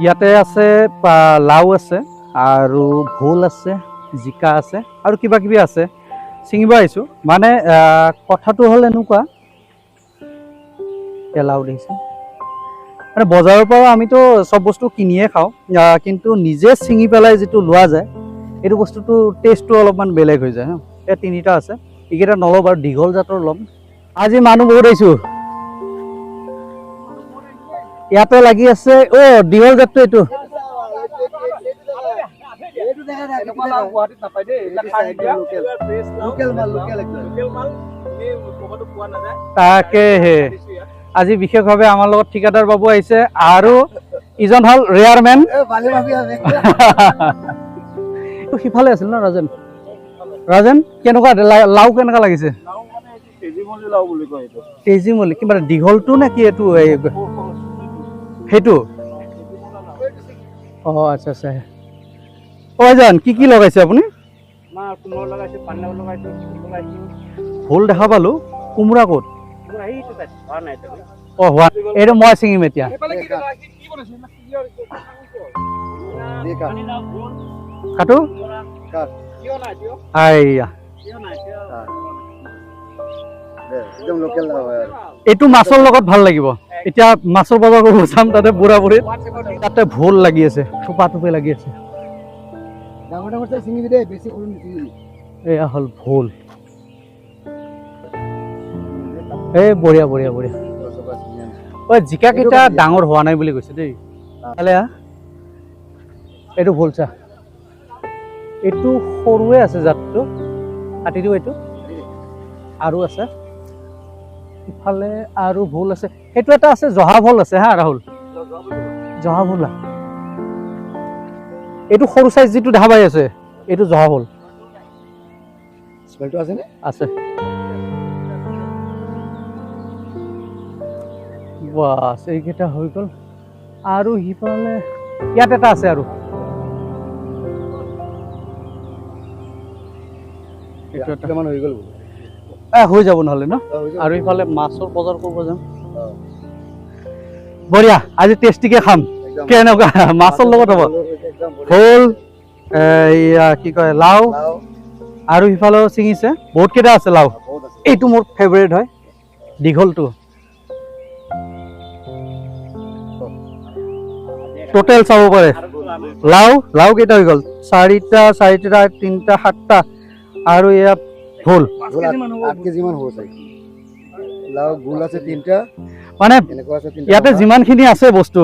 ইয়াতে আছে লাউ আছে আৰু ভোল আছে, জিকা আছে আৰু কিবা কিবি আছে, ছিঙিব আহিছোঁ। মানে কথাটো হ'ল এনেকুৱা, লাউ দেখিছে, মানে বজাৰৰ পৰা আমিতো চব বস্তু কিনিয়ে খাওঁ, কিন্তু নিজে ছিঙি পেলাই যিটো লোৱা যায় এইটো বস্তুটো টেষ্টটো অলপমান বেলেগ হৈ যায়। এই তিনিটা আছে, এইকেইটা নলওঁ বাৰু, দীঘল জাতৰ ল'ম। আজি মানুহ বহুত আহিছোঁ, ইয়াতে লাগি আছে। দীঘল জাতটো এইটো তাকেহে আজি বিশেষভাৱে আমাৰ লগত ঠিকাদাৰ বাবু আহিছে আৰু ইজন হ'ল ৰেয়াৰ মেন। সিফালে আছিল ন ৰাজেন? ৰাজেন কেনেকুৱা লাউ কেনেকুৱা লাগিছে? তেজীমলি কিবা দীঘলটো নে কি এইটো? সেইটো আচ্ছা আচ্ছা। জান কি লগাইছে আপুনি? ভোল দেখা পালো, কোমোৰা ক'ত? হোৱা এইটো মই ছিঙিম এতিয়া। কাটো এইটো মাছৰ লগত ভাল লাগিব। এতিয়া মাছৰ বজাৰ কৰিব যাম, তাতে বুঢ়া বুঢ়ীত তাতে ভোল লাগি আছে, থোপা থোপে লাগি আছে। এয়া হ'ল ভোল। বঢ়িয়া বঢ়িয়া বঢ়িয়া। জিকা কেইটা ডাঙৰ হোৱা নাই বুলি কৈছে দেই। এইটো ভোল চা, এইটো সৰুৱে আছে জাতটো, কাটি দিওঁ এইটো। আৰু আছে ইফালে আৰু ভোল আছে, সেইটো এটা আছে জহা ভোল আছে হা ৰাহুল, জহা ভোল। এইটো সৰু চাইজ যিটো দেখা পাই আছে এইটো জহা ভোল। স্মেলটো আছে নে? আছে। বাস এইকেইটা হৈ গ'ল। আৰু সিফালে ইয়াত এটা আছে আৰু হৈ যাব নহ'লে ন। আৰু ইফালে মাছৰ বজাৰ কৰিব যাম। বঢ়িয়া, আজি টেষ্টিকে খাম। কেনেকুৱা মাছৰ লগত হ'ব? ভোল, কি কয় লাউ, আৰু সিফালেও ছিঙিছে বহুত কেইটা আছে লাউ। এইটো মোৰ ফেভৰেট হয়, দীঘলটো। টোটেল চাব পাৰে লাউ কেইটা হৈ গ'ল? চাৰিটা, তিনিটা, 7টা। আৰু এয়া ভোল, মানে ইয়াতে যিমানখিনি আছে বস্তু